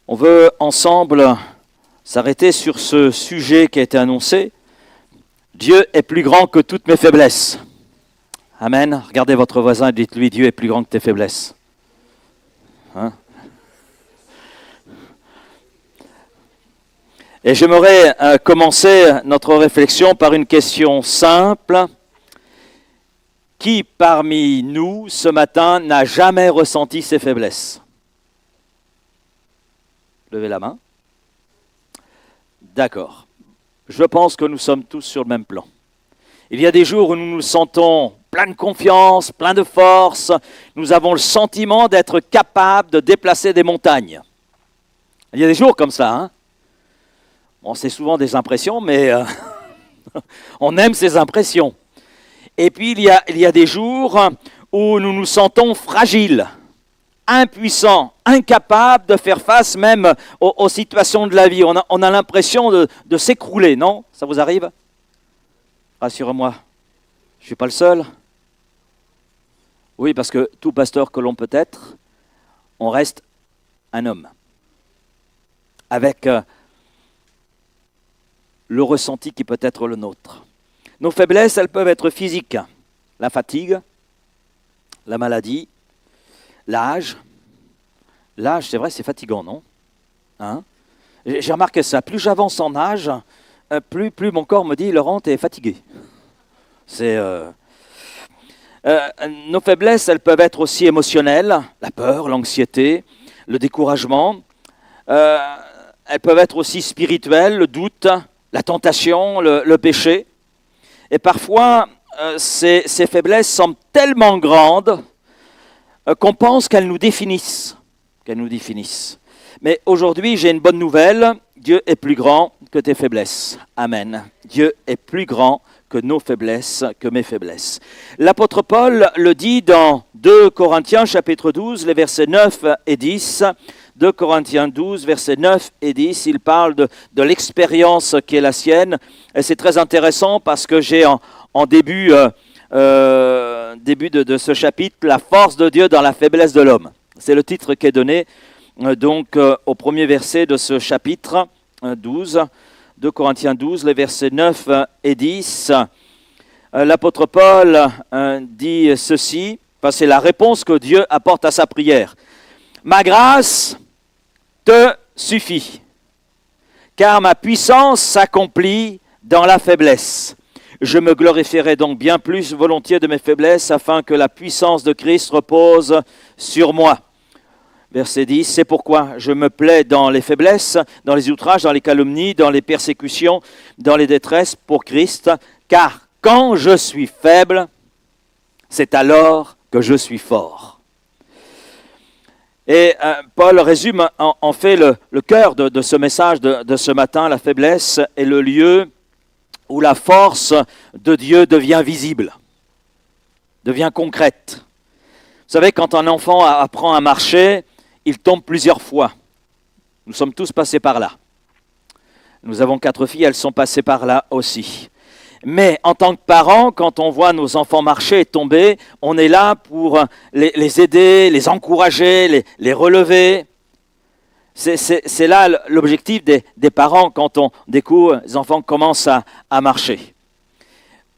On veut ensemble s'arrêter sur ce sujet qui a été annoncé. Dieu est plus grand que toutes mes faiblesses. Amen. Regardez votre voisin et dites-lui, Dieu est plus grand que tes faiblesses. Hein? Et j'aimerais commencer notre réflexion par une question simple. Qui parmi nous, ce matin, n'a jamais ressenti ses faiblesses? Levez la main. D'accord. Je pense que nous sommes tous sur le même plan. Il y a des jours où nous nous sentons plein de confiance, plein de force. Nous avons le sentiment d'être capables de déplacer des montagnes. Il y a des jours comme ça, hein? Bon, c'est souvent des impressions, mais on aime ces impressions. Et puis, il y a des jours où nous nous sentons fragiles, impuissants, incapables de faire face même aux situations de la vie. On a l'impression de s'écrouler, non? Ça vous arrive? Rassurez-moi, je ne suis pas le seul. Oui, parce que tout pasteur que l'on peut être, on reste un homme. Avec le ressenti qui peut être le nôtre. Nos faiblesses, elles peuvent être physiques. La fatigue, la maladie, l'âge. L'âge, c'est vrai, c'est fatigant, non? Hein? J'ai remarqué ça. Plus j'avance en âge, plus mon corps me dit, Laurent, tu es fatigué. Nos faiblesses, elles peuvent être aussi émotionnelles. La peur, l'anxiété, le découragement. Elles peuvent être aussi spirituelles, le doute, la tentation, le péché. Et parfois, ces faiblesses semblent tellement grandes qu'on pense qu'elles nous définissent. Mais aujourd'hui, j'ai une bonne nouvelle. Dieu est plus grand que tes faiblesses. Amen. Dieu est plus grand que nos faiblesses, que mes faiblesses. L'apôtre Paul le dit dans 2 Corinthiens chapitre 12, les versets 9 et 10. 2 Corinthiens 12, versets 9 et 10, il parle de l'expérience qui est la sienne. Et c'est très intéressant parce que j'ai en début de ce chapitre, la force de Dieu dans la faiblesse de l'homme. C'est le titre qui est donné au premier verset de ce chapitre 12, 2 Corinthiens 12, les versets 9 et 10. L'apôtre Paul dit ceci, c'est la réponse que Dieu apporte à sa prière. Ma grâce te suffit, car ma puissance s'accomplit dans la faiblesse. Je me glorifierai donc bien plus volontiers de mes faiblesses, afin que la puissance de Christ repose sur moi. Verset 10, c'est pourquoi je me plais dans les faiblesses, dans les outrages, dans les calomnies, dans les persécutions, dans les détresses pour Christ, car quand je suis faible, c'est alors que je suis fort. Et Paul résume en fait le cœur de ce message de ce matin. La faiblesse est le lieu où la force de Dieu devient visible, devient concrète. Vous savez, quand un enfant apprend à marcher, il tombe plusieurs fois. Nous sommes tous passés par là. Nous avons 4 filles, elles sont passées par là aussi. Mais en tant que parents, quand on voit nos enfants marcher et tomber, on est là pour les aider, les encourager, les relever. C'est là l'objectif des parents quand on découvre les enfants commencent à marcher.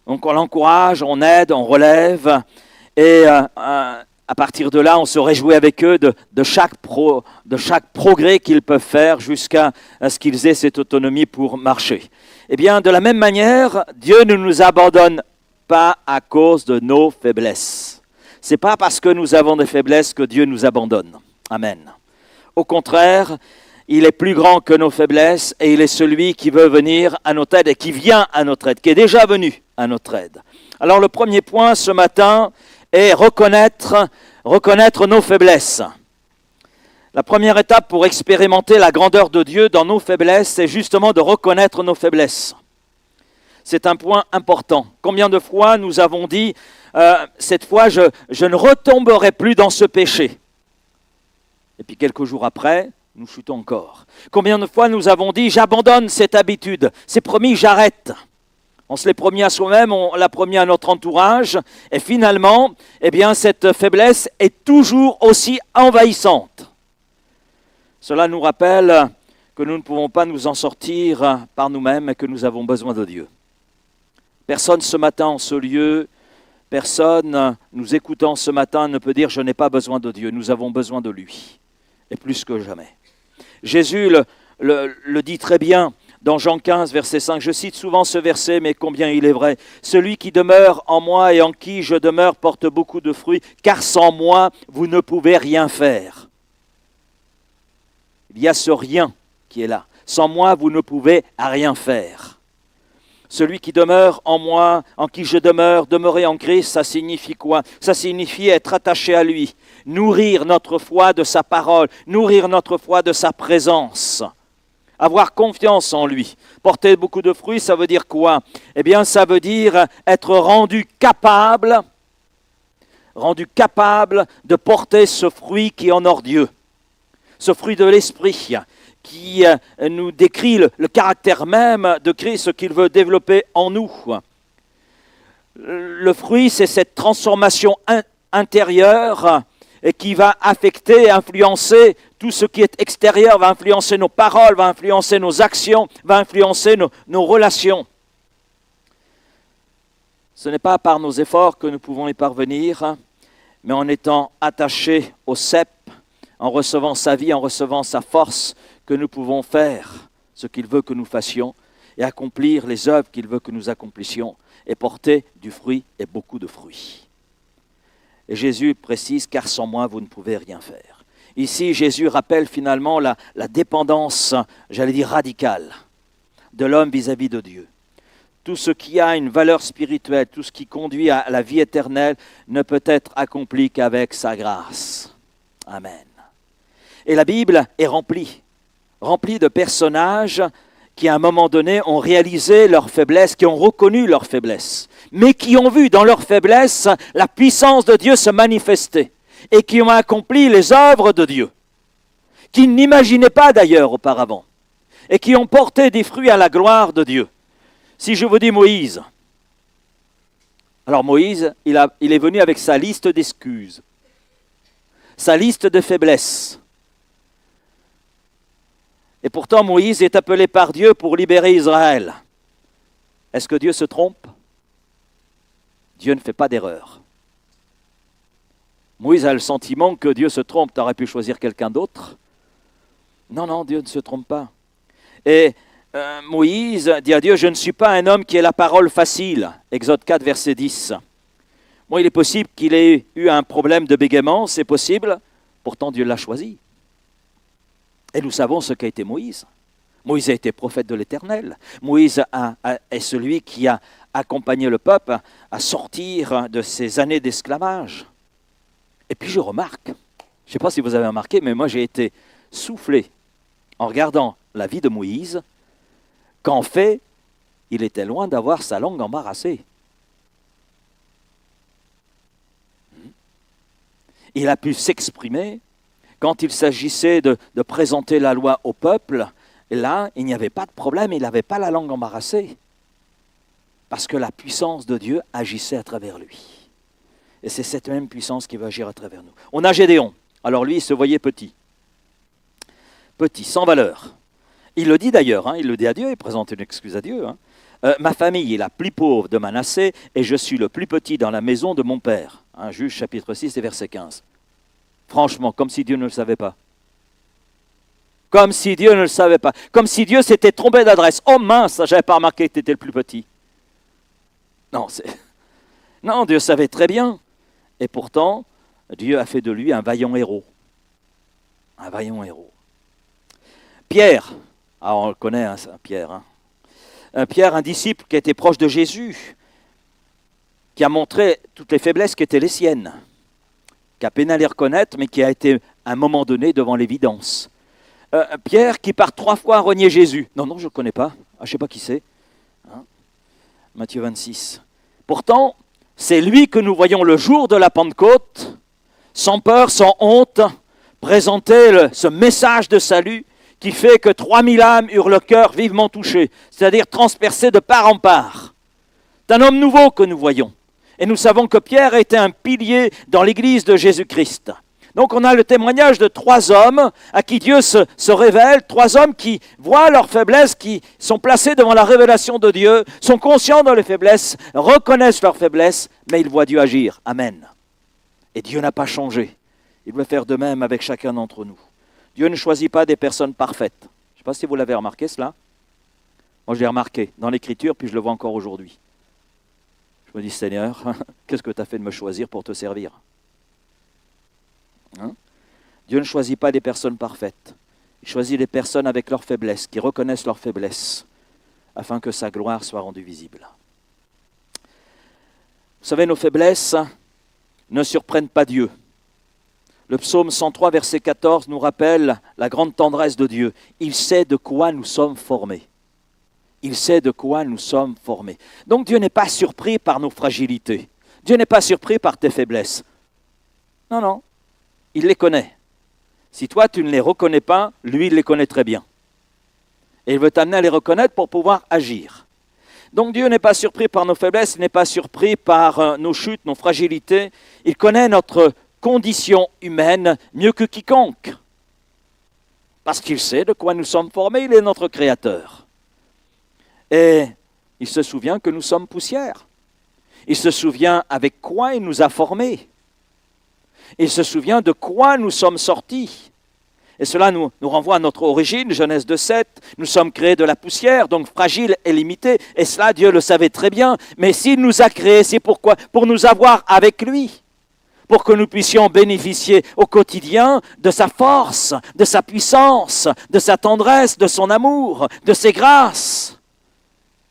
Donc on l'encourage, on aide, on relève. Et à partir de là, on se réjouit avec eux de chaque progrès qu'ils peuvent faire jusqu'à ce qu'ils aient cette autonomie pour marcher. Eh bien, de la même manière, Dieu ne nous abandonne pas à cause de nos faiblesses. Ce n'est pas parce que nous avons des faiblesses que Dieu nous abandonne. Amen. Au contraire, il est plus grand que nos faiblesses et il est celui qui veut venir à notre aide et qui vient à notre aide, qui est déjà venu à notre aide. Alors le premier point ce matin est reconnaître nos faiblesses. La première étape pour expérimenter la grandeur de Dieu dans nos faiblesses, c'est justement de reconnaître nos faiblesses. C'est un point important. Combien de fois nous avons dit, cette fois je ne retomberai plus dans ce péché. Et puis quelques jours après, nous chutons encore. Combien de fois nous avons dit, j'abandonne cette habitude, c'est promis, j'arrête. On se l'est promis à soi-même, on l'a promis à notre entourage, et finalement, eh bien, cette faiblesse est toujours aussi envahissante. Cela nous rappelle que nous ne pouvons pas nous en sortir par nous-mêmes et que nous avons besoin de Dieu. Personne ce matin en ce lieu, personne nous écoutant ce matin ne peut dire « je n'ai pas besoin de Dieu ». Nous avons besoin de lui, et plus que jamais. Jésus le dit très bien dans Jean 15, verset 5. Je cite souvent ce verset, mais combien il est vrai. « Celui qui demeure en moi et en qui je demeure porte beaucoup de fruits, car sans moi, vous ne pouvez rien faire. » Il y a ce rien qui est là. Sans moi, vous ne pouvez rien faire. Celui qui demeure en moi, en qui je demeure, demeurer en Christ, ça signifie quoi? Ça signifie être attaché à lui, nourrir notre foi de sa parole, nourrir notre foi de sa présence, avoir confiance en lui. Porter beaucoup de fruits, ça veut dire quoi? Eh bien, ça veut dire être rendu capable de porter ce fruit qui honore Dieu, ce fruit de l'esprit, qui nous décrit le caractère même de Christ, ce qu'il veut développer en nous. Le fruit, c'est cette transformation intérieure et qui va affecter, influencer tout ce qui est extérieur, va influencer nos paroles, va influencer nos actions, va influencer nos relations. Ce n'est pas par nos efforts que nous pouvons y parvenir, mais en étant attachés au cep, en recevant sa vie, en recevant sa force, que nous pouvons faire ce qu'il veut que nous fassions et accomplir les œuvres qu'il veut que nous accomplissions et porter du fruit et beaucoup de fruits. Et Jésus précise, car sans moi, vous ne pouvez rien faire. Ici, Jésus rappelle finalement la dépendance, j'allais dire radicale, de l'homme vis-à-vis de Dieu. Tout ce qui a une valeur spirituelle, tout ce qui conduit à la vie éternelle ne peut être accompli qu'avec sa grâce. Amen. Et la Bible est remplie de personnages qui à un moment donné ont réalisé leur faiblesse, qui ont reconnu leur faiblesse, mais qui ont vu dans leur faiblesse la puissance de Dieu se manifester et qui ont accompli les œuvres de Dieu, qu'ils n'imaginaient pas d'ailleurs auparavant, et qui ont porté des fruits à la gloire de Dieu. Si je vous dis Moïse, alors Moïse, il est venu avec sa liste d'excuses, sa liste de faiblesses. Et pourtant, Moïse est appelé par Dieu pour libérer Israël. Est-ce que Dieu se trompe? Dieu ne fait pas d'erreur. Moïse a le sentiment que Dieu se trompe. Tu aurais pu choisir quelqu'un d'autre? Non, Dieu ne se trompe pas. Et Moïse dit à Dieu, je ne suis pas un homme qui ait la parole facile. Exode 4, verset 10. Bon, il est possible qu'il ait eu un problème de bégaiement, c'est possible. Pourtant, Dieu l'a choisi. Et nous savons ce qu'a été Moïse. Moïse a été prophète de l'Éternel. Moïse est celui qui a accompagné le peuple à sortir de ces années d'esclavage. Et puis je remarque, je ne sais pas si vous avez remarqué, mais moi j'ai été soufflé en regardant la vie de Moïse, qu'en fait, il était loin d'avoir sa langue embarrassée. Il a pu s'exprimer. Quand il s'agissait de présenter la loi au peuple, là, il n'y avait pas de problème, il n'avait pas la langue embarrassée. Parce que la puissance de Dieu agissait à travers lui. Et c'est cette même puissance qui va agir à travers nous. On a Gédéon. Alors lui, il se voyait petit. Petit, sans valeur. Il le dit d'ailleurs, il le dit à Dieu, il présente une excuse à Dieu. Ma famille est la plus pauvre de Manassé et je suis le plus petit dans la maison de mon père. Juge chapitre 6 et verset 15. Franchement, comme si Dieu ne le savait pas. Comme si Dieu ne le savait pas. Comme si Dieu s'était trompé d'adresse. Oh mince, j'avais pas remarqué que tu étais le plus petit. Non, Dieu savait très bien. Et pourtant, Dieu a fait de lui un vaillant héros. Un vaillant héros. Pierre, on le connaît, Pierre. Pierre, un disciple qui était proche de Jésus, qui a montré toutes les faiblesses qui étaient les siennes, qui a peine à les reconnaître, mais qui a été à un moment donné devant l'évidence. Pierre qui par 3 fois renié Jésus. Non, je ne le connais pas. Je ne sais pas qui c'est. Matthieu 26. Pourtant, c'est lui que nous voyons le jour de la Pentecôte, sans peur, sans honte, présenter ce message de salut qui fait que 3000 âmes eurent le cœur vivement touché, c'est-à-dire transpercé de part en part. C'est un homme nouveau que nous voyons. Et nous savons que Pierre était un pilier dans l'église de Jésus-Christ. Donc on a le témoignage de 3 hommes à qui Dieu se révèle, 3 hommes qui voient leurs faiblesses, qui sont placés devant la révélation de Dieu, sont conscients de leurs faiblesses, reconnaissent leurs faiblesses, mais ils voient Dieu agir. Amen. Et Dieu n'a pas changé. Il veut faire de même avec chacun d'entre nous. Dieu ne choisit pas des personnes parfaites. Je ne sais pas si vous l'avez remarqué cela. Moi je l'ai remarqué dans l'Écriture, puis je le vois encore aujourd'hui. Je me dis, Seigneur, qu'est-ce que tu as fait de me choisir pour te servir ? Dieu ne choisit pas des personnes parfaites. Il choisit des personnes avec leurs faiblesses, qui reconnaissent leurs faiblesses, afin que sa gloire soit rendue visible. Vous savez, nos faiblesses ne surprennent pas Dieu. Le psaume 103, verset 14, nous rappelle la grande tendresse de Dieu. Il sait de quoi nous sommes formés. Il sait de quoi nous sommes formés. Donc Dieu n'est pas surpris par nos fragilités. Dieu n'est pas surpris par tes faiblesses. Non, non. Il les connaît. Si toi, tu ne les reconnais pas, lui, il les connaît très bien. Et il veut t'amener à les reconnaître pour pouvoir agir. Donc Dieu n'est pas surpris par nos faiblesses, il n'est pas surpris par nos chutes, nos fragilités. Il connaît notre condition humaine mieux que quiconque. Parce qu'il sait de quoi nous sommes formés, il est notre Créateur. Et il se souvient que nous sommes poussière. Il se souvient avec quoi il nous a formés. Il se souvient de quoi nous sommes sortis. Et cela nous renvoie à notre origine, Genèse 2:7. Nous sommes créés de la poussière, donc fragiles et limités. Et cela, Dieu le savait très bien. Mais s'il nous a créés, c'est pourquoi ? Pour nous avoir avec lui. Pour que nous puissions bénéficier au quotidien de sa force, de sa puissance, de sa tendresse, de son amour, de ses grâces.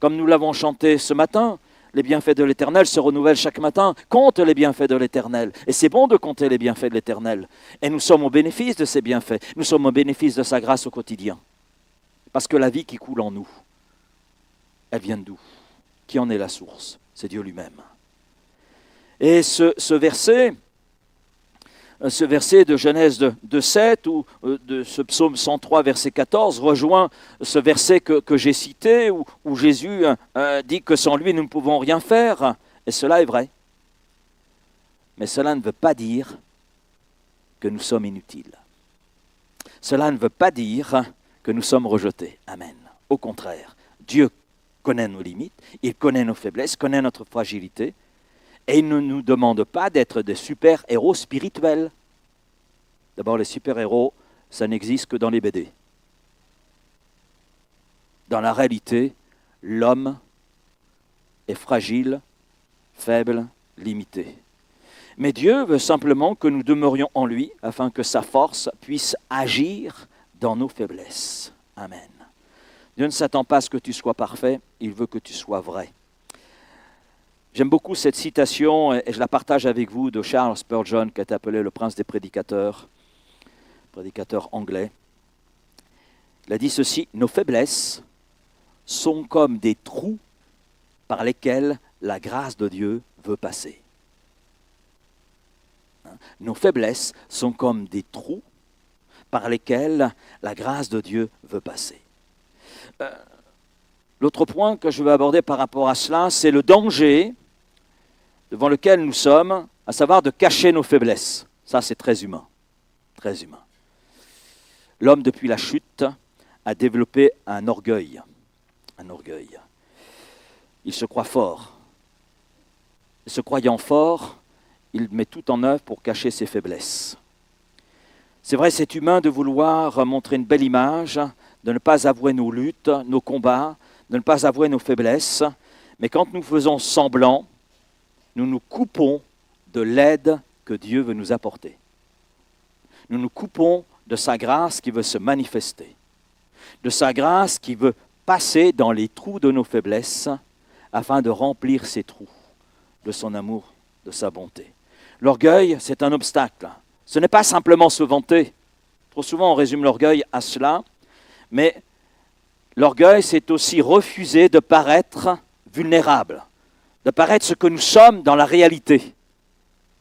Comme nous l'avons chanté ce matin, les bienfaits de l'Éternel se renouvellent chaque matin. Compte les bienfaits de l'Éternel. Et c'est bon de compter les bienfaits de l'Éternel. Et nous sommes au bénéfice de ces bienfaits. Nous sommes au bénéfice de sa grâce au quotidien. Parce que la vie qui coule en nous, elle vient d'où ? Qui en est la source ? C'est Dieu lui-même. Et ce verset de Genèse 2:7 ou de ce psaume 103, verset 14, rejoint ce verset que j'ai cité où Jésus dit que sans lui, nous ne pouvons rien faire. Et cela est vrai. Mais cela ne veut pas dire que nous sommes inutiles. Cela ne veut pas dire que nous sommes rejetés. Amen. Au contraire, Dieu connaît nos limites, il connaît nos faiblesses, connaît notre fragilité. Et il ne nous demande pas d'être des super-héros spirituels. D'abord, les super-héros, ça n'existe que dans les BD. Dans la réalité, l'homme est fragile, faible, limité. Mais Dieu veut simplement que nous demeurions en lui, afin que sa force puisse agir dans nos faiblesses. Amen. Dieu ne s'attend pas à ce que tu sois parfait, il veut que tu sois vrai. J'aime beaucoup cette citation, et je la partage avec vous, de Charles Spurgeon, qui est appelé le prince des prédicateur anglais. Il a dit ceci: « Nos faiblesses sont comme des trous par lesquels la grâce de Dieu veut passer. » Nos faiblesses sont comme des trous par lesquels la grâce de Dieu veut passer. L'autre point que je veux aborder par rapport à cela, c'est le danger devant lequel nous sommes, à savoir de cacher nos faiblesses. Ça, c'est très humain. Très humain. L'homme, depuis la chute, a développé un orgueil. Un orgueil. Il se croit fort. Et se croyant fort, il met tout en œuvre pour cacher ses faiblesses. C'est vrai, c'est humain de vouloir montrer une belle image, de ne pas avouer nos luttes, nos combats, de ne pas avouer nos faiblesses. Mais quand nous faisons semblant, nous nous coupons de l'aide que Dieu veut nous apporter. Nous nous coupons de sa grâce qui veut se manifester, de sa grâce qui veut passer dans les trous de nos faiblesses afin de remplir ces trous de son amour, de sa bonté. L'orgueil, c'est un obstacle. Ce n'est pas simplement se vanter. Trop souvent, on résume l'orgueil à cela, mais l'orgueil, c'est aussi refuser de paraître vulnérable, de paraître ce que nous sommes dans la réalité.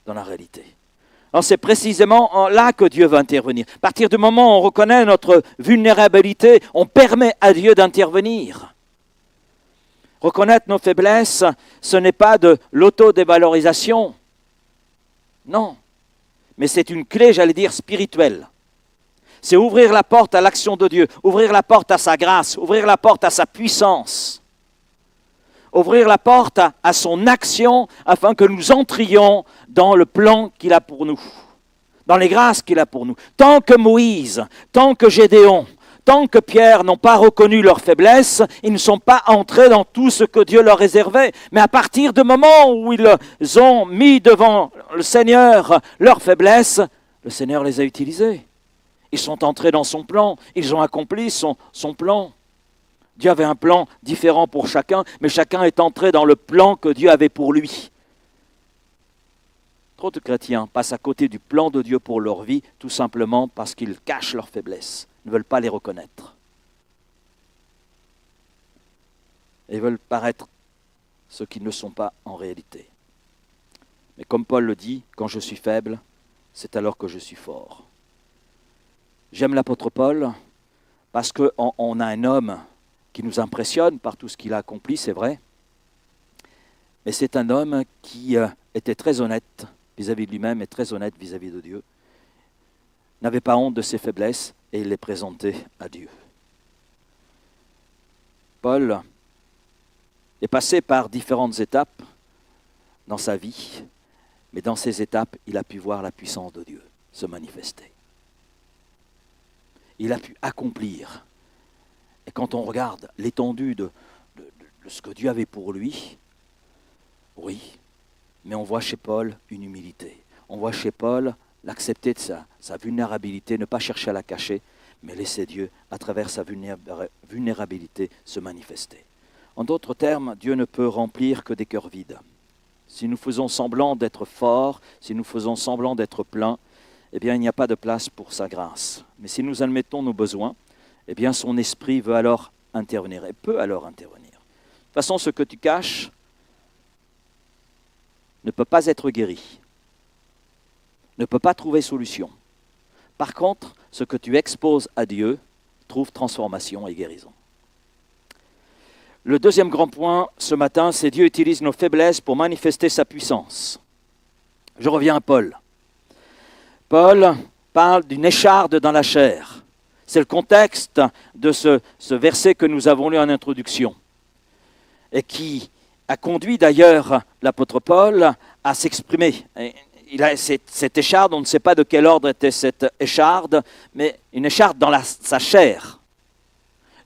Dans la réalité. Alors c'est précisément là que Dieu va intervenir. À partir du moment où on reconnaît notre vulnérabilité, on permet à Dieu d'intervenir. Reconnaître nos faiblesses, ce n'est pas de l'autodévalorisation. Non. mais c'est une clé, j'allais dire, spirituelle. C'est ouvrir la porte à l'action de Dieu, ouvrir la porte à sa grâce, ouvrir la porte à sa puissance, ouvrir la porte à son action afin que nous entrions dans le plan qu'il a pour nous, dans les grâces qu'il a pour nous. Tant que Moïse, tant que Gédéon, tant que Pierre n'ont pas reconnu leur faiblesse, ils ne sont pas entrés dans tout ce que Dieu leur réservait. Mais à partir du moment où ils ont mis devant le Seigneur leur faiblesse, le Seigneur les a utilisés. Ils sont entrés dans son plan, ils ont accompli son plan. Dieu avait un plan différent pour chacun, mais chacun est entré dans le plan que Dieu avait pour lui. Trop de chrétiens passent à côté du plan de Dieu pour leur vie, tout simplement parce qu'ils cachent leurs faiblesses, ne veulent pas les reconnaître. Et veulent paraître ce qu'ils ne sont pas en réalité. Mais comme Paul le dit, quand je suis faible, c'est alors que je suis fort. J'aime l'apôtre Paul parce qu'on a un homme qui nous impressionne par tout ce qu'il a accompli, c'est vrai. Mais c'est un homme qui était très honnête vis-à-vis de lui-même et très honnête vis-à-vis de Dieu. N'avait pas honte de ses faiblesses et il les présentait à Dieu. Paul est passé par différentes étapes dans sa vie, mais dans ces étapes, il a pu voir la puissance de Dieu se manifester. Il a pu accomplir. Et quand on regarde l'étendue de ce que Dieu avait pour lui, oui, mais on voit chez Paul une humilité. On voit chez Paul l'accepter de sa vulnérabilité, ne pas chercher à la cacher, mais laisser Dieu, à travers sa vulnérabilité, se manifester. En d'autres termes, Dieu ne peut remplir que des cœurs vides. Si nous faisons semblant d'être forts, si nous faisons semblant d'être pleins, eh bien, il n'y a pas de place pour sa grâce. Mais si nous admettons nos besoins, eh bien, son esprit veut alors intervenir, et peut alors intervenir. De toute façon, ce que tu caches ne peut pas être guéri, ne peut pas trouver solution. Par contre, ce que tu exposes à Dieu trouve transformation et guérison. Le deuxième grand point ce matin, c'est Dieu utilise nos faiblesses pour manifester sa puissance. Je reviens à Paul. Paul parle d'une écharde dans la chair. C'est le contexte de ce verset que nous avons lu en introduction et qui a conduit d'ailleurs l'apôtre Paul à s'exprimer. Il a cette écharde, on ne sait pas de quel ordre était cette écharde, mais une écharde dans sa chair.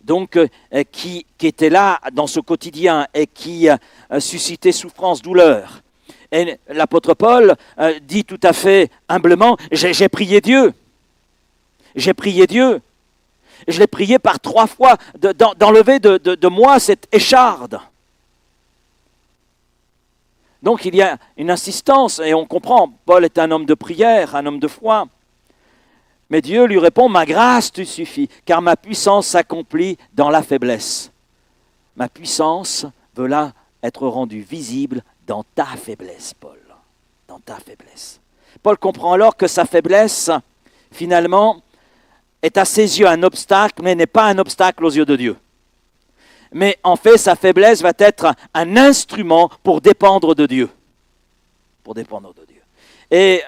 Donc, qui était là dans ce quotidien et qui suscitait souffrance, douleur. Et l'apôtre Paul dit tout à fait humblement, j'ai prié Dieu. J'ai prié Dieu. Je l'ai prié par 3 fois d'enlever de moi cette écharde. Donc il y a une insistance et on comprend, Paul est un homme de prière, un homme de foi. Mais Dieu lui répond, ma grâce te suffit, car ma puissance s'accomplit dans la faiblesse. Ma puissance veut là être rendue visible dans ta faiblesse, Paul. Dans ta faiblesse. Paul comprend alors que sa faiblesse, finalement, est à ses yeux un obstacle, mais n'est pas un obstacle aux yeux de Dieu. Mais en fait, sa faiblesse va être un instrument pour dépendre de Dieu. Pour dépendre de Dieu. Et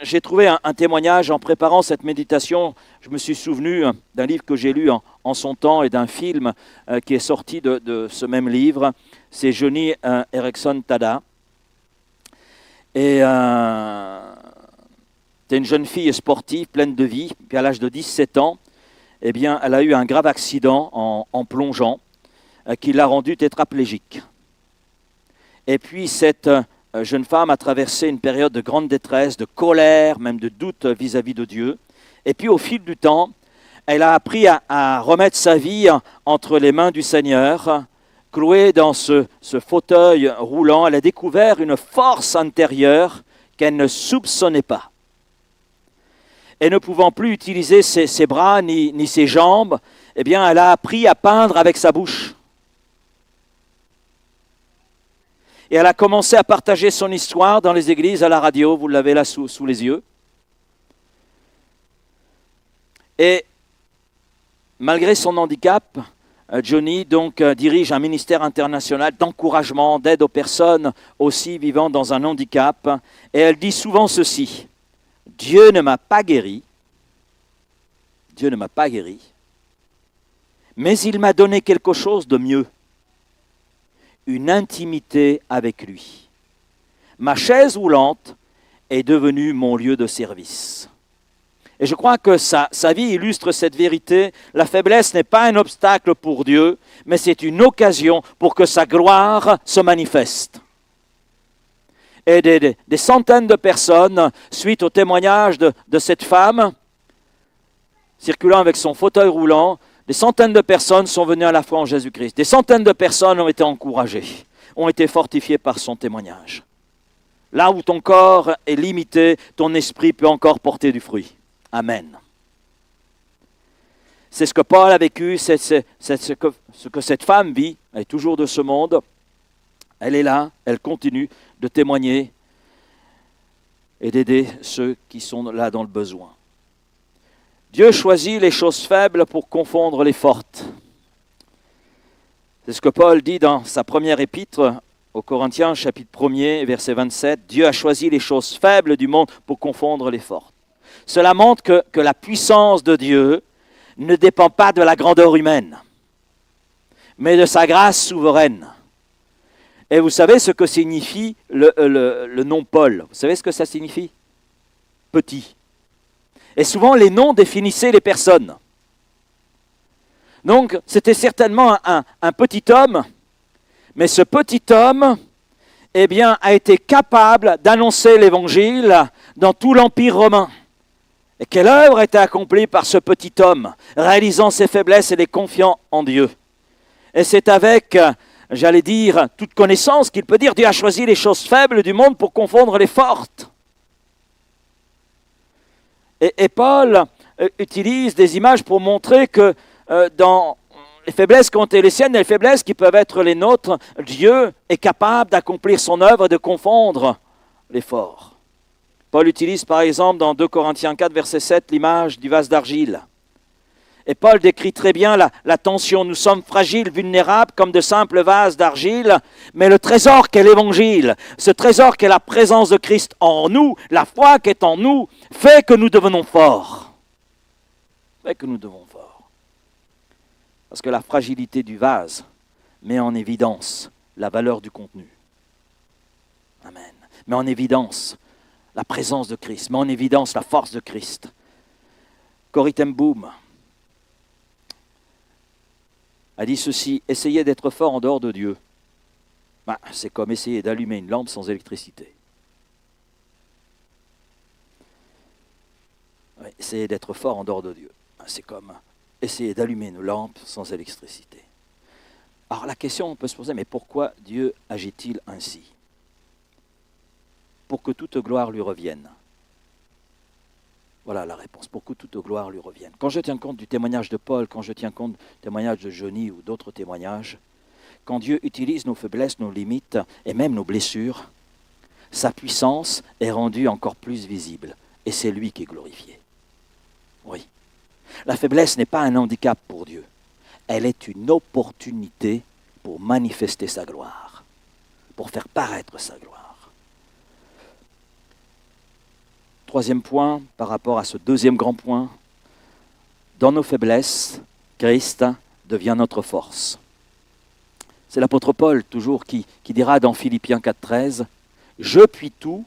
j'ai trouvé un témoignage en préparant cette méditation. Je me suis souvenu d'un livre que j'ai lu en son temps et d'un film qui est sorti de ce même livre. C'est Joni Eareckson Tada. Et c'était une jeune fille sportive, pleine de vie. Puis à l'âge de 17 ans, eh bien, elle a eu un grave accident en plongeant qui l'a rendue tétraplégique. Et puis cette jeune femme a traversé une période de grande détresse, de colère, même de doute vis-à-vis de Dieu. Et puis au fil du temps, elle a appris à remettre sa vie entre les mains du Seigneur. Clouée dans ce fauteuil roulant, elle a découvert une force intérieure qu'elle ne soupçonnait pas. Et ne pouvant plus utiliser ses bras ni ses jambes, eh bien, elle a appris à peindre avec sa bouche. Et elle a commencé à partager son histoire dans les églises, à la radio, vous l'avez là sous les yeux. Et malgré son handicap, Joni donc dirige un ministère international d'encouragement, d'aide aux personnes aussi vivant dans un handicap. Et elle dit souvent ceci, Dieu ne m'a pas guéri, Dieu ne m'a pas guéri, mais il m'a donné quelque chose de mieux, une intimité avec lui. Ma chaise roulante est devenue mon lieu de service. Et je crois que sa vie illustre cette vérité. La faiblesse n'est pas un obstacle pour Dieu, mais c'est une occasion pour que sa gloire se manifeste. Et des centaines de personnes, suite au témoignage de cette femme, circulant avec son fauteuil roulant, des centaines de personnes sont venues à la foi en Jésus-Christ. Des centaines de personnes ont été encouragées, ont été fortifiées par son témoignage. Là où ton corps est limité, ton esprit peut encore porter du fruit. Amen. C'est ce que Paul a vécu, c'est ce que cette femme vit. Elle est toujours de ce monde. Elle est là, elle continue de témoigner et d'aider ceux qui sont là dans le besoin. Dieu choisit les choses faibles pour confondre les fortes. C'est ce que Paul dit dans sa première épître aux Corinthiens, chapitre 1er, verset 27. Dieu a choisi les choses faibles du monde pour confondre les fortes. Cela montre que la puissance de Dieu ne dépend pas de la grandeur humaine, mais de sa grâce souveraine. Et vous savez ce que signifie le nom Paul? Vous savez ce que ça signifie? Petit. Et souvent, les noms définissaient les personnes. Donc, c'était certainement un petit homme, mais ce petit homme, eh bien, a été capable d'annoncer l'Évangile dans tout l'Empire romain. Et quelle œuvre a été accomplie par ce petit homme, réalisant ses faiblesses et les confiant en Dieu. Et c'est avec, j'allais dire, toute connaissance qu'il peut dire, Dieu a choisi les choses faibles du monde pour confondre les fortes. Et Paul utilise des images pour montrer que dans les faiblesses qui ont été les siennes et les faiblesses qui peuvent être les nôtres, Dieu est capable d'accomplir son œuvre et de confondre les forts. Paul utilise par exemple dans 2 Corinthiens 4, verset 7, l'image du vase d'argile. Et Paul décrit très bien la tension. Nous sommes fragiles, vulnérables, comme de simples vases d'argile, mais le trésor qu'est l'Évangile, ce trésor qu'est la présence de Christ en nous, la foi qui est en nous, fait que nous devenons forts. Fait que nous devenons forts. Parce que la fragilité du vase met en évidence la valeur du contenu. Amen. Met en évidence la présence de Christ, met en évidence la force de Christ. Corrie ten Boom a dit ceci: essayez d'être fort en dehors de Dieu. C'est comme essayer d'allumer une lampe sans électricité. Oui, essayer d'être fort en dehors de Dieu. C'est comme essayer d'allumer une lampe sans électricité. Alors la question on peut se poser, mais pourquoi Dieu agit-il ainsi? Pour que toute gloire lui revienne. Voilà la réponse, pour que toute gloire lui revienne. Quand je tiens compte du témoignage de Paul, quand je tiens compte du témoignage de Johnny ou d'autres témoignages, quand Dieu utilise nos faiblesses, nos limites et même nos blessures, sa puissance est rendue encore plus visible. Et c'est lui qui est glorifié. Oui. La faiblesse n'est pas un handicap pour Dieu. Elle est une opportunité pour manifester sa gloire, pour faire paraître sa gloire. Troisième point, par rapport à ce deuxième grand point, dans nos faiblesses, Christ devient notre force. C'est l'apôtre Paul, toujours, qui dira dans Philippiens 4,13, « Je puis tout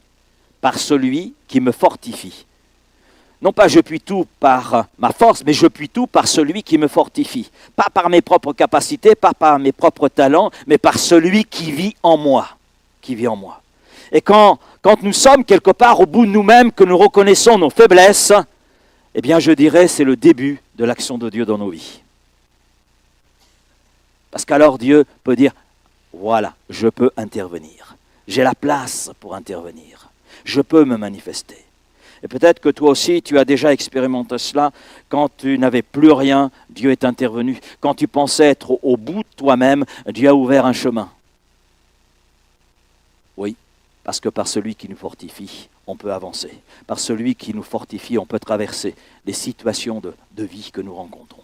par celui qui me fortifie. » Non pas je puis tout par ma force, mais je puis tout par celui qui me fortifie. Pas par mes propres capacités, pas par mes propres talents, mais par celui qui vit en moi. Qui vit en moi. Et quand nous sommes quelque part au bout de nous-mêmes, que nous reconnaissons nos faiblesses, eh bien je dirais c'est le début de l'action de Dieu dans nos vies. Parce qu'alors Dieu peut dire, voilà, je peux intervenir. J'ai la place pour intervenir. Je peux me manifester. Et peut-être que toi aussi, tu as déjà expérimenté cela. Quand tu n'avais plus rien, Dieu est intervenu. Quand tu pensais être au bout de toi-même, Dieu a ouvert un chemin. Oui, parce que par celui qui nous fortifie, on peut avancer. Par celui qui nous fortifie, on peut traverser les situations de vie que nous rencontrons.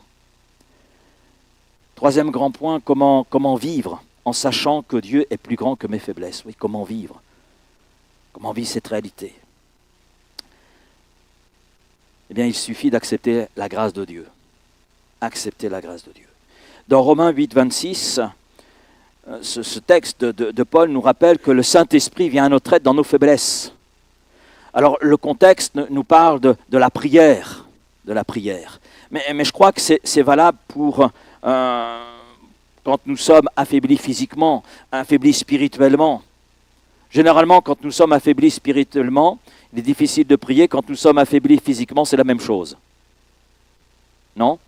Troisième grand point, comment vivre en sachant que Dieu est plus grand que mes faiblesses. Oui, comment vivre? Comment vivre cette réalité? Eh bien, il suffit d'accepter la grâce de Dieu. Accepter la grâce de Dieu. Dans Romains 8, 26, ce texte de Paul nous rappelle que le Saint-Esprit vient à notre aide dans nos faiblesses. Alors, le contexte nous parle de la prière. De la prière. Mais je crois que c'est valable pour quand nous sommes affaiblis physiquement, affaiblis spirituellement. Généralement, quand nous sommes affaiblis spirituellement, il est difficile de prier. Quand nous sommes affaiblis physiquement, c'est la même chose. Non?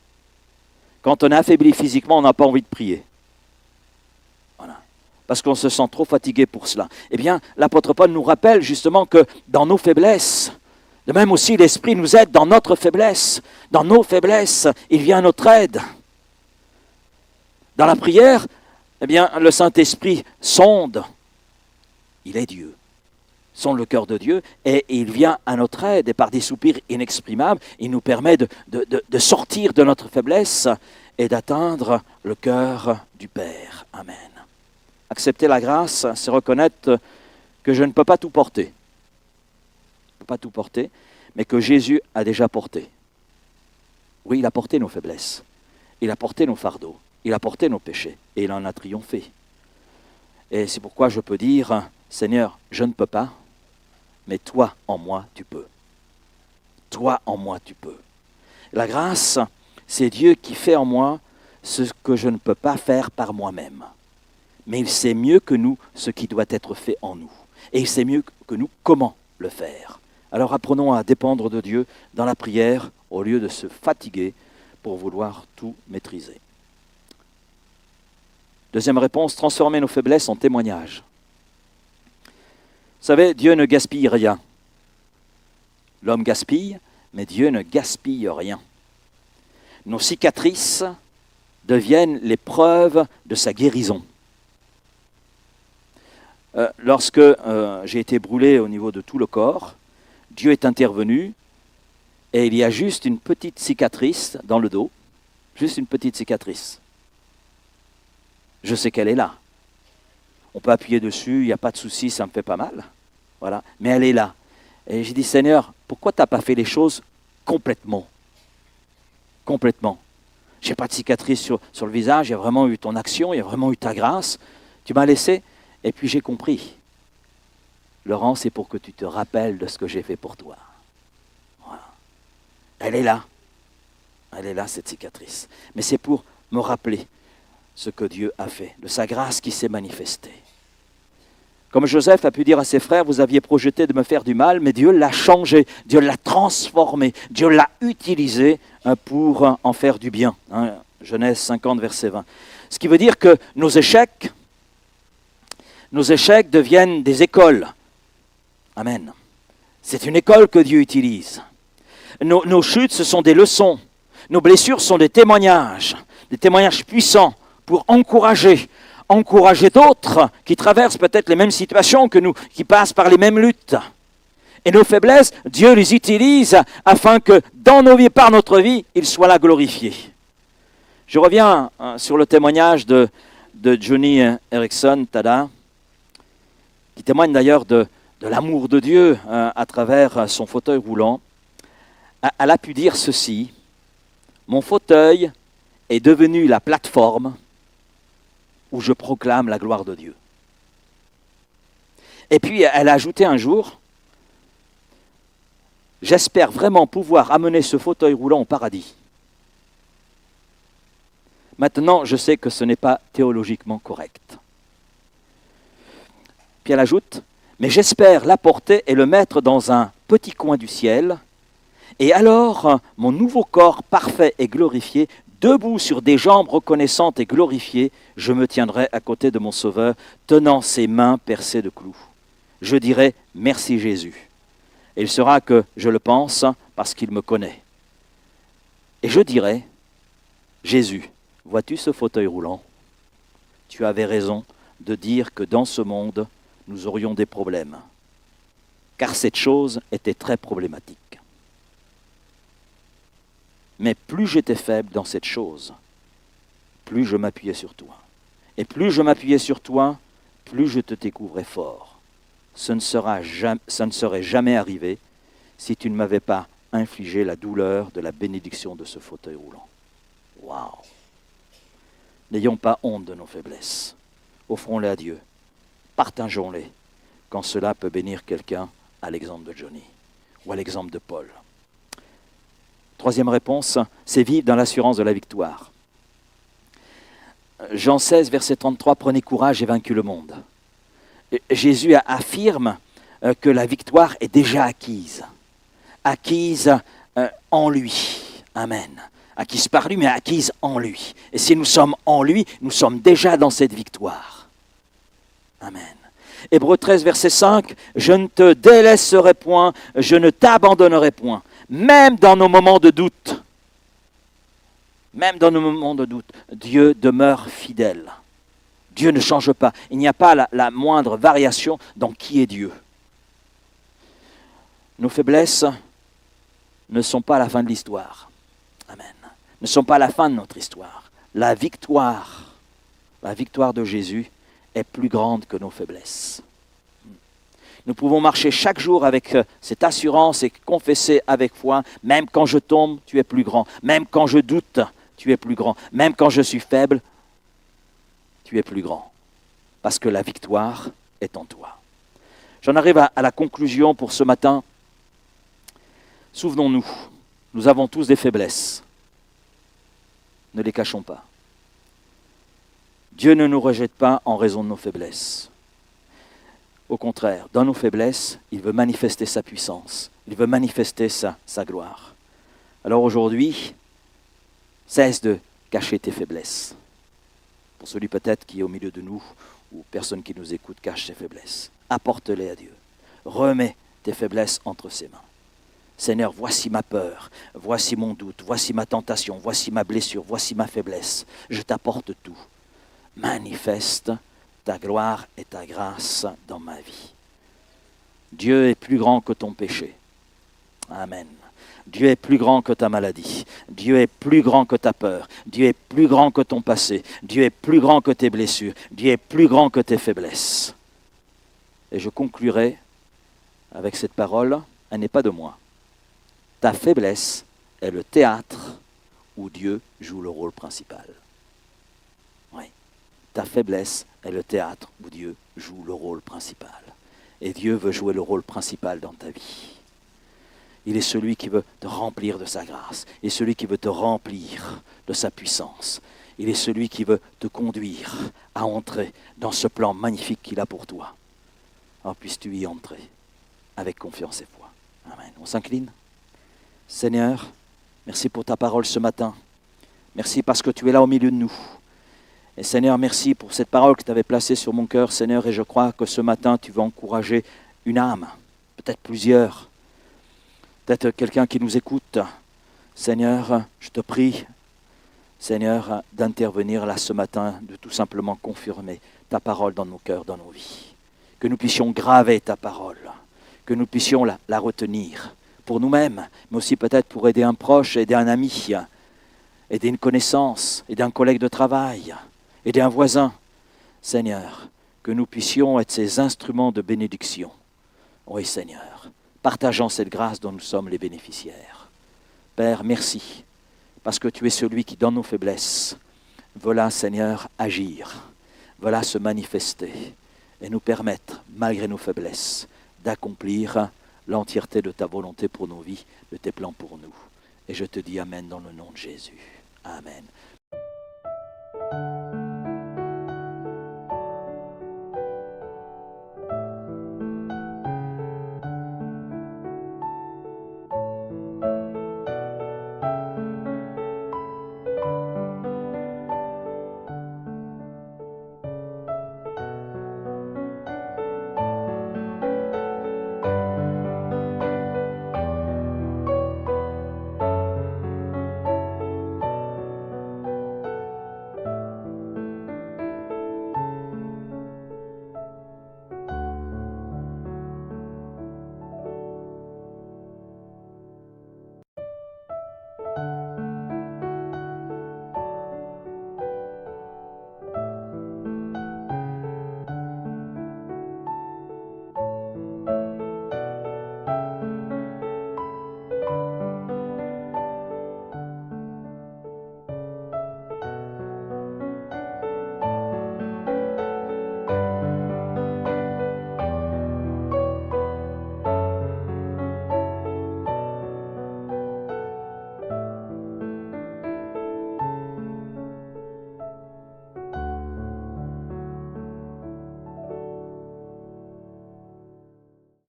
Quand on est affaibli physiquement, on n'a pas envie de prier. Voilà. Parce qu'on se sent trop fatigué pour cela. Eh bien, l'apôtre Paul nous rappelle justement que dans nos faiblesses, de même aussi l'Esprit nous aide dans notre faiblesse. Dans nos faiblesses, il vient à notre aide. Dans la prière, eh bien, le Saint-Esprit sonde. Il est Dieu. Sonde le cœur de Dieu et il vient à notre aide. Et par des soupirs inexprimables, il nous permet de sortir de notre faiblesse et d'atteindre le cœur du Père. Amen. Accepter la grâce, c'est reconnaître que je ne peux pas tout porter. Je ne peux pas tout porter, mais que Jésus a déjà porté. Oui, il a porté nos faiblesses. Il a porté nos fardeaux. Il a porté nos péchés. Et il en a triomphé. Et c'est pourquoi je peux dire, Seigneur, je ne peux pas, mais toi en moi tu peux. Toi en moi tu peux. La grâce, c'est Dieu qui fait en moi ce que je ne peux pas faire par moi-même. Mais il sait mieux que nous ce qui doit être fait en nous. Et il sait mieux que nous comment le faire. Alors apprenons à dépendre de Dieu dans la prière au lieu de se fatiguer pour vouloir tout maîtriser. Deuxième réponse, transformer nos faiblesses en témoignages. Vous savez, Dieu ne gaspille rien. L'homme gaspille, mais Dieu ne gaspille rien. Nos cicatrices deviennent les preuves de sa guérison. Lorsque j'ai été brûlé au niveau de tout le corps, Dieu est intervenu et il y a juste une petite cicatrice dans le dos, juste une petite cicatrice. Je sais qu'elle est là. On peut appuyer dessus, il n'y a pas de souci, ça me fait pas mal. Voilà. Mais elle est là. Et j'ai dit, Seigneur, pourquoi tu n'as pas fait les choses complètement? Complètement. Je n'ai pas de cicatrice sur le visage, il y a vraiment eu ton action, il y a vraiment eu ta grâce. Tu m'as laissé. Et puis j'ai compris. Laurent, c'est pour que tu te rappelles de ce que j'ai fait pour toi. Voilà. Elle est là. Elle est là, cette cicatrice. Mais c'est pour me rappeler ce que Dieu a fait, de sa grâce qui s'est manifestée. Comme Joseph a pu dire à ses frères, vous aviez projeté de me faire du mal, mais Dieu l'a changé, Dieu l'a transformé, Dieu l'a utilisé pour en faire du bien. Genèse 50, verset 20. Ce qui veut dire que nos échecs deviennent des écoles. Amen. C'est une école que Dieu utilise. Nos chutes, ce sont des leçons. Nos blessures sont des témoignages puissants pour encourager d'autres qui traversent peut-être les mêmes situations que nous, qui passent par les mêmes luttes. Et nos faiblesses, Dieu les utilise afin que dans nos vies, par notre vie, il soit là glorifié. Je reviens sur le témoignage de Joni Eareckson Tada, qui témoigne d'ailleurs de l'amour de Dieu à travers son fauteuil roulant. Elle a pu dire ceci: mon fauteuil est devenu la plateforme où je proclame la gloire de Dieu. Et puis elle a ajouté un jour, j'espère vraiment pouvoir amener ce fauteuil roulant au paradis. Maintenant, je sais que ce n'est pas théologiquement correct. Puis elle ajoute, mais j'espère l'apporter et le mettre dans un petit coin du ciel, et alors mon nouveau corps parfait et glorifié, debout sur des jambes reconnaissantes et glorifiées, je me tiendrai à côté de mon Sauveur, tenant ses mains percées de clous. Je dirai merci Jésus. Et il sera que je le pense parce qu'il me connaît. Et je dirai, Jésus, vois-tu ce fauteuil roulant? Tu avais raison de dire que dans ce monde, nous aurions des problèmes. Car cette chose était très problématique. Mais plus j'étais faible dans cette chose, plus je m'appuyais sur toi. Et plus je m'appuyais sur toi, plus je te découvrais fort. Ça ne serait jamais arrivé si tu ne m'avais pas infliger la douleur de la bénédiction de ce fauteuil roulant. Waouh! N'ayons pas honte de nos faiblesses. Offrons-les à Dieu. Partageons-les quand cela peut bénir quelqu'un, à l'exemple de Johnny ou à l'exemple de Paul. Troisième réponse, c'est vivre dans l'assurance de la victoire. Jean 16, verset 33, prenez courage et vaincu le monde. Jésus affirme que la victoire est déjà acquise. Acquise en lui. Amen. Acquise par lui, mais acquise en lui. Et si nous sommes en lui, nous sommes déjà dans cette victoire. Amen. Hébreux 13, verset 5, je ne te délaisserai point, je ne t'abandonnerai point, même dans nos moments de doute. Même dans nos moments de doute, Dieu demeure fidèle. Dieu ne change pas. Il n'y a pas la moindre variation dans qui est Dieu. Nos faiblesses ne sont pas la fin de l'histoire. Amen. Ne sont pas la fin de notre histoire. La victoire de Jésus est plus grande que nos faiblesses. Nous pouvons marcher chaque jour avec cette assurance et confesser avec foi, même quand je tombe, tu es plus grand. Même quand je doute, tu es plus grand. Même quand je suis faible, tu es plus grand. Parce que la victoire est en toi. J'en arrive à la conclusion pour ce matin. Souvenons-nous, nous avons tous des faiblesses. Ne les cachons pas. Dieu ne nous rejette pas en raison de nos faiblesses. Au contraire, dans nos faiblesses, il veut manifester sa puissance. Il veut manifester sa gloire. Alors aujourd'hui, cesse de cacher tes faiblesses. Pour celui peut-être qui est au milieu de nous, ou personne qui nous écoute cache ses faiblesses. Apporte-les à Dieu. Remets tes faiblesses entre ses mains. Seigneur, voici ma peur, voici mon doute, voici ma tentation, voici ma blessure, voici ma faiblesse. Je t'apporte tout. Manifeste ta gloire et ta grâce dans ma vie. Dieu est plus grand que ton péché. Amen. Dieu est plus grand que ta maladie. Dieu est plus grand que ta peur. Dieu est plus grand que ton passé. Dieu est plus grand que tes blessures. Dieu est plus grand que tes faiblesses. Et je conclurai avec cette parole, elle n'est pas de moi. Ta faiblesse est le théâtre où Dieu joue le rôle principal. Oui. Ta faiblesse est le théâtre où Dieu joue le rôle principal. Et Dieu veut jouer le rôle principal dans ta vie. Il est celui qui veut te remplir de sa grâce. Il est celui qui veut te remplir de sa puissance. Il est celui qui veut te conduire à entrer dans ce plan magnifique qu'il a pour toi. Alors puisses-tu y entrer avec confiance et foi. Amen. On s'incline. Seigneur, merci pour ta parole ce matin. Merci parce que tu es là au milieu de nous. Et Seigneur, merci pour cette parole que tu avais placée sur mon cœur, Seigneur, et je crois que ce matin, tu veux encourager une âme, peut-être plusieurs, peut-être quelqu'un qui nous écoute. Seigneur, je te prie, Seigneur, d'intervenir là ce matin, de tout simplement confirmer ta parole dans nos cœurs, dans nos vies. Que nous puissions graver ta parole, que nous puissions la retenir pour nous-mêmes, mais aussi peut-être pour aider un proche, aider un ami, aider une connaissance, aider un collègue de travail, aider un voisin. Seigneur, que nous puissions être ces instruments de bénédiction. Oui, Seigneur, partageant cette grâce dont nous sommes les bénéficiaires. Père, merci, parce que tu es celui qui, dans nos faiblesses, veut là, Seigneur, agir, veut là se manifester et nous permettre, malgré nos faiblesses, d'accomplir l'entièreté de ta volonté pour nos vies, de tes plans pour nous. Et je te dis Amen dans le nom de Jésus. Amen.